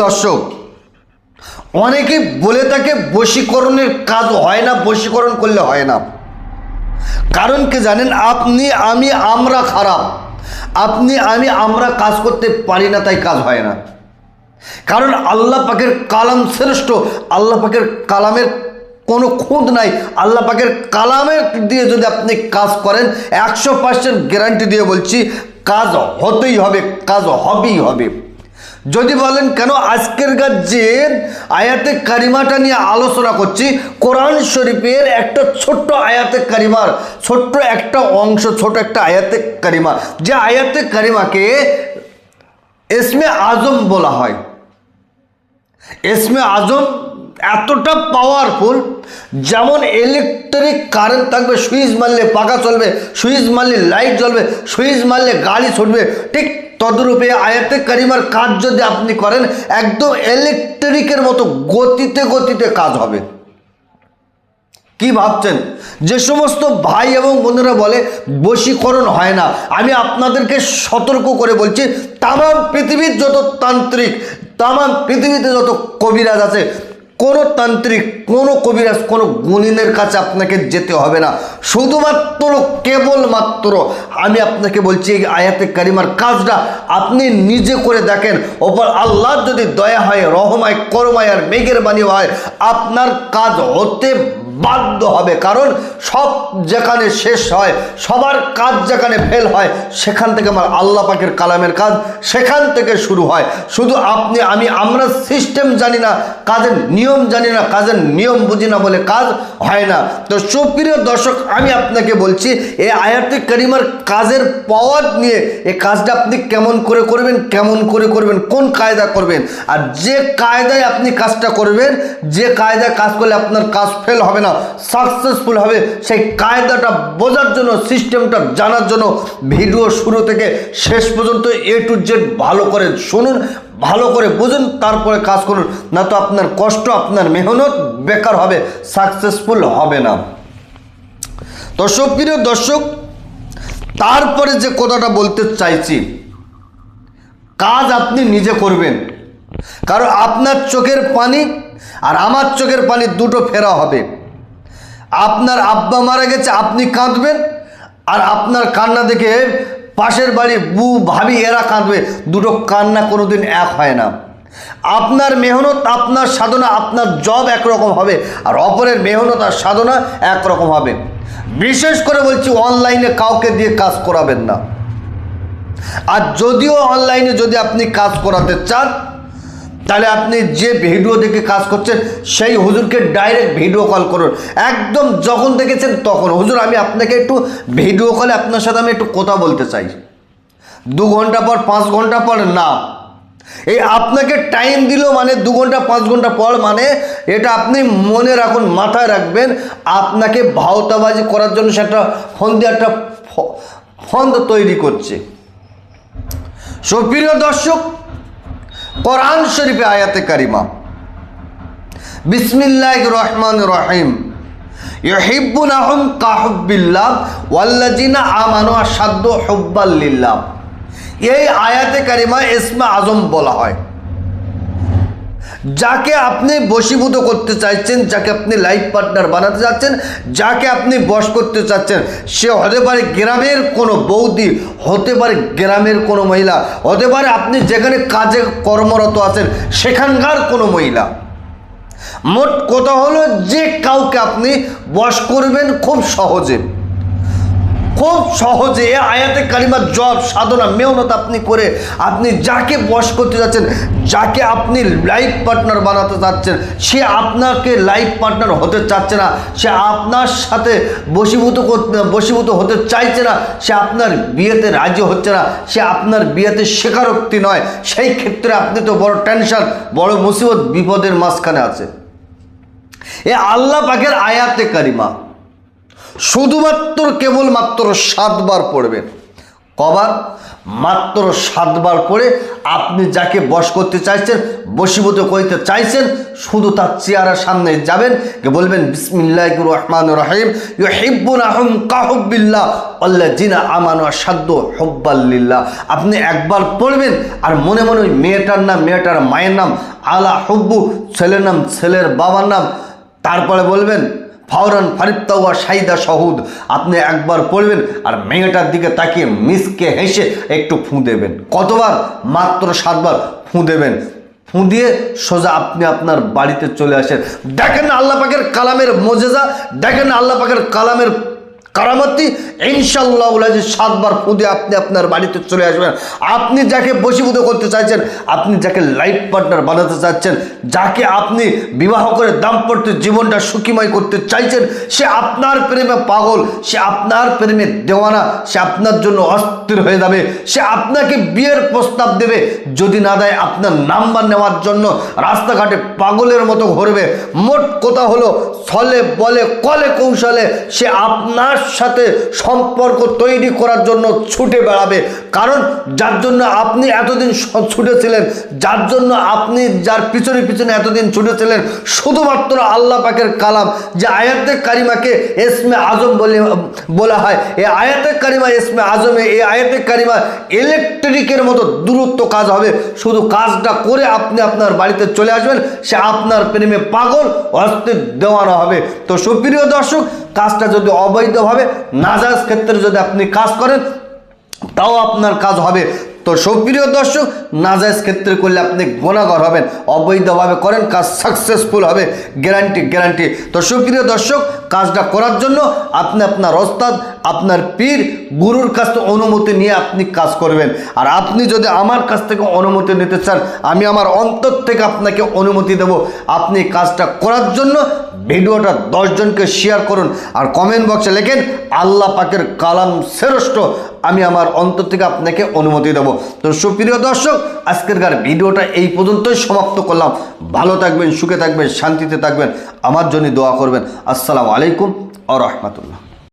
দর্শক, অনেকে বলে থাকে বশীকরণের কাজ হয় না, বশীকরণ করলে হয় না। কারণ কি জানেন? আপনি আমি আমরা খারাপ, আপনি আমি আমরা কাজ করতে পারি না, তাই কাজ হয় না। কারণ আল্লাহ পাকের কালাম শ্রেষ্ঠ, আল্লাহ পাকের কালামের কোনো খুঁত নাই। আল্লাহ পাকের কালামের দিয়ে যদি আপনি কাজ করেন 100% গ্যারান্টি দিয়ে বলছি কাজ হতেই হবে, কাজ হবেই হবে। যদি বলেন কেন, আজকের যে আয়াতে কারিমাটা নিয়ে আলোচনা করছি, কোরআন শরীফের একটা ছোট্ট আয়াতে কারিমার ছোট্ট একটা অংশ, ছোট একটা আয়াতে কারিমা, যে আয়াতে কারিমাকে ইসমে আজম বলা হয়। ইসমে আজম এতটা পাওয়ারফুল, যেমন ইলেকট্রিক কারেন্ট থাকবে, সুইচ মারলে পাখা চলবে, সুইচ মারলে লাইট জ্বলবে, সুইচ মারলে গাড়ি ছুটবে, ঠিক তদরূপে আয়াতে কারিমার কাজ যদি আপনি করেন একদম ইলেকট্রিকের মতো গতিতে গতিতে কাজ হবে। কি ভাবছেন? যে সমস্ত ভাই এবং বোনেরা বলে বশীকরণ হয় না, আমি আপনাদেরকে সতর্ক করে বলছি, তাম পৃথিবীর যত তান্ত্রিক, তাম পৃথিবীতে যত কবিরাজ আছে, কোনো তান্ত্রিক, কোনো কবিরাজ, কোনো গুণিনের কাছে আপনাকে যেতে হবে না। শুধুমাত্র কেবলমাত্র আমি আপনাকে বলছি এই আয়াতে কারিমার কাজটা আপনি নিজে করে দেখেন। ওপর আল্লাহ যদি দয়া হয়, রহমায়, করমায় আর মেঘের বাণী হয়, আপনার কাজ হতে বাধ্য হবে। কারণ সব যেখানে শেষ হয়, সবার কাজ যেখানে ফেল হয়, সেখান থেকে আমার আল্লাহ পাকের কালামের কাজ সেখান থেকে শুরু হয়। শুধু আপনি আমি আমরা সিস্টেম জানি না, কাজের নিয়ম জানি না, কাজের নিয়ম বুঝি না বলে কাজ হয় না। তো সুপ্রিয় দর্শক, আমি আপনাকে বলছি এই আয়াতে কারিমার কাজের পাওয়ার নিয়ে এই কাজটা আপনি কেমন করে করবেন, কেমন করে করবেন, কোন কায়দা করবেন, আর যে কায়দায় আপনি কাজটা করবেন, যে কায়দায় কাজ করলে আপনার কাজ ফেল হবে না, সাকসেসফুল হবে, সেই কায়দাটা বোঝার জন্য, সিস্টেমটা জানার জন্য ভিডিও শুরু থেকে শেষ পর্যন্ত A to Z ভালো করে শুনুন, ভালো করে বুঝুন, তারপরে কাজ করুন। না তো আপনার কষ্ট, আপনার মেহনত বেকার হবে, সাকসেসফুল হবে না। তো সুপ্রিয় দর্শক, তারপরে যে কথাটা বলতে চাইছি, কাজ আপনি নিজে করবেন। কারণ আপনার চোখের পানি আর আমার চোখের পানি দুটো ফেরা হবে। আপনার আব্বা মারা গেছে, আপনি কাঁদবেন, আর আপনার কান্না দেখে পাশের বাড়ি বউ, ভাবি, এরা কাঁদবে। দুটো কান্না কোনোদিন এক হয় না। আপনার মেহনত, আপনার সাধনা, আপনার জব একরকম হবে, আর অপরের মেহনত আর সাধনা একরকম হবে। বিশেষ করে বলছি, অনলাইনে কাউকে দিয়ে কাজ করাবেন না। আর যদিও অনলাইনে যদি আপনি কাজ করাতে চান, তাহলে আপনি যে ভিডিও দেখে কাজ করছেন সেই হুজুরকে ডাইরেক্ট ভিডিও কল করুন। একদম যখন দেখেছেন তখন, হুজুর আমি আপনাকে একটু ভিডিও কলে আপনার সাথে আমি একটু কথা বলতে চাই, 2 ঘন্টা পর, 5 ঘন্টা পর না। এই আপনাকে টাইম দিল মানে 2 ঘন্টা 5 ঘন্টা পর, মানে এটা আপনি মনে রাখুন, মাথায় রাখবেন, আপনাকে ভাওতাবাজি করার জন্য সেটা ফোন দিয়ে একটা ফন্দ তৈরি করছে। সুপ্রিয় দর্শক, কোরআন শরীফে আয়াতে কারিমা, বিসমিল্লাহির রহমানির রহিম, ইউহিব্বুনাহুম কাহুব্বিল্লাহ ওয়াল্লাযিনা আমানু আশাদ্দু হুব্বাল লিল্লাহ। এই আয়াতে কারিমা ইসমে আজম বলা হয়। যাকে আপনি বশীভূত করতে চাইছেন, যাকে আপনি লাইফ পার্টনার বানাতে চাচ্ছেন, যাকে আপনি বশ করতে চাচ্ছেন, সে হতে পারে গ্রামের কোনো বৌদি, হতে পারে গ্রামের কোনো মহিলা, হতে পারে আপনি যেখানে কাজে কর্মরত আছেন সেখানকার কোনো মহিলা। মোট কথা হলো, যে কাউকে আপনি বশ করবেন খুব সহজে, খুব সহজে। এ আয়াতে কারিমার জব, সাধনা, মেহনত আপনি করে আপনি যাকে বশ করতে যাচ্ছেন, যাকে আপনি লাইফ পার্টনার বানাতে চাচ্ছেন, সে আপনাকে লাইফ পার্টনার হতে চাচ্ছে না, সে আপনার সাথে বশীভূত হতে চাইছে না, সে আপনার বিয়েতে রাজি হচ্ছে না, সে আপনার বিয়েতে স্বীকারোক্তি নয়, সেই ক্ষেত্রে আপনি তো বড় টেনশন, বড় মুসিবত, বিপদের মাঝখানে আছে। এ আল্লাহ পাকের আয়াতে কারিমা শুধুমাত্র কেবলমাত্র 7 বার পড়বেন। কবার? মাত্র 7 বার পড়ে আপনি যাকে বশ করতে চাইছেন বশীভূত করতে চাইছেন, শুধু তার চেহারার সামনে যাবেন, বলবেন বিসমিল্লাহির রহমানির রহিম ইউহিব্বুনাহুম কাহুব্বিল্লাহ আল্লাযিনা আমানু আশাদ্দু হুব্বাল লিল্লাহ। আপনি একবার পড়বেন আর মনে মনে ওই মেয়েটার নাম, মেয়েটার মায়ের নাম, আলা হুব্বু, ছেলের নাম, ছেলের বাবার নাম, তারপরে বলবেন ফাওরান ফারিত্তাওয়া শাহিদা শহুদ। আপনি একবার পড়বেন আর মেয়েটার দিকে তাকিয়ে মিসকে হেসে একটু ফুঁ দেবেন। কতবার? মাত্র 7 বার ফুঁ দেবেন। ফুঁ দিয়ে সোজা আপনি আপনার বাড়িতে চলে আসেন। দেখেন আল্লাহ পাকের কালামের মোজেজা, দেখেন আল্লাহ পাকের কালামের কারামতি। ইনশাআল্লাহ 7 বার ফুঁ দিয়ে আপনি আপনার বাড়িতে চলে আসবেন। আপনি যাকে বশীভূত করতে চাইছেন, আপনি যাকে লাইফ পার্টনার বানাতে চাচ্ছেন, যাকে আপনি বিবাহ করে দাম্পত্য জীবনটা সুখীময় করতে চাইছেন, সে আপনার প্রেমে পাগল, সে আপনার প্রেমে দেওয়ানা, সে আপনার জন্য অস্থির হয়ে যাবে, সে আপনাকে বিয়ের প্রস্তাব দেবে, যদি না দেয় আপনার নাম্বার নেওয়ার জন্য রাস্তাঘাটে পাগলের মতো ঘুরবে। মোট কথা হলো ছলে বলে কলে কৌশলে সে আপনার সাথে সম্পর্ক তৈরি করার জন্য ছুটে বেড়াবে। কারণ যার জন্য আপনি এতদিন ছুটেছিলেন, যার জন্য আপনি যার পিছনে পিছনে এতদিন ছুটেছিলেন, শুধুমাত্র আল্লাহ পাকের কালাম, যে আয়াতে কারিমাকে ইসমে আজম বলা হয়, এই আয়াতে কারিমা ইসমে আজমে, এই আয়াতে কারিমা ইলেকট্রিকের মতো দূরত্ব কাজ হবে। শুধু কাজটা করে আপনি আপনার বাড়িতে চলে আসবেন, সে আপনার প্রেমে পাগল, অস্থির দেওয়ানো হবে। তো সুপ্রিয় দর্শক, কাজটা যদি অবৈধভাবে নাজায়েজ ক্ষেত্রে যদি আপনি কাজ করেন, তাও আপনার কাজ হবে। তো সুপ্রিয় দর্শক, নাজায়েজ ক্ষেত্রে করলে আপনি গুনাহগার হবেন, অবৈধভাবে করেন কাজ সাকসেসফুল হবে, গ্যারান্টি। তো সুপ্রিয় দর্শক, কাজটা করার জন্য আপনি আপনার ওস্তাদ, আপনার পীর, গুরুর কাছ থেকে অনুমতি নিয়ে আপনি কাজ করবেন। আর আপনি যদি আমার কাছ থেকে অনুমতি নিতে চান, আমি আমার অন্তর থেকে আপনাকে অনুমতি দেব। আপনি কাজটা করার জন্য ভিডিওটা 10 জনকে শেয়ার করুন আর কমেন্ট বক্সে লেখেন আল্লাহ পাকের কালাম শ্রেষ্ঠ, আমি আমার অন্তর থেকে আপনাকে অনুমতি দেব। তো সুপ্রিয় দর্শক, আজকেরকার ভিডিওটা এই পর্যন্তই সমাপ্ত করলাম। ভালো থাকবেন, সুখে থাকবেন, শান্তিতে থাকবেন, আমার জন্য দোয়া করবেন। আসসালামু আলাইকুম ওয়া রাহমাতুল্লাহ।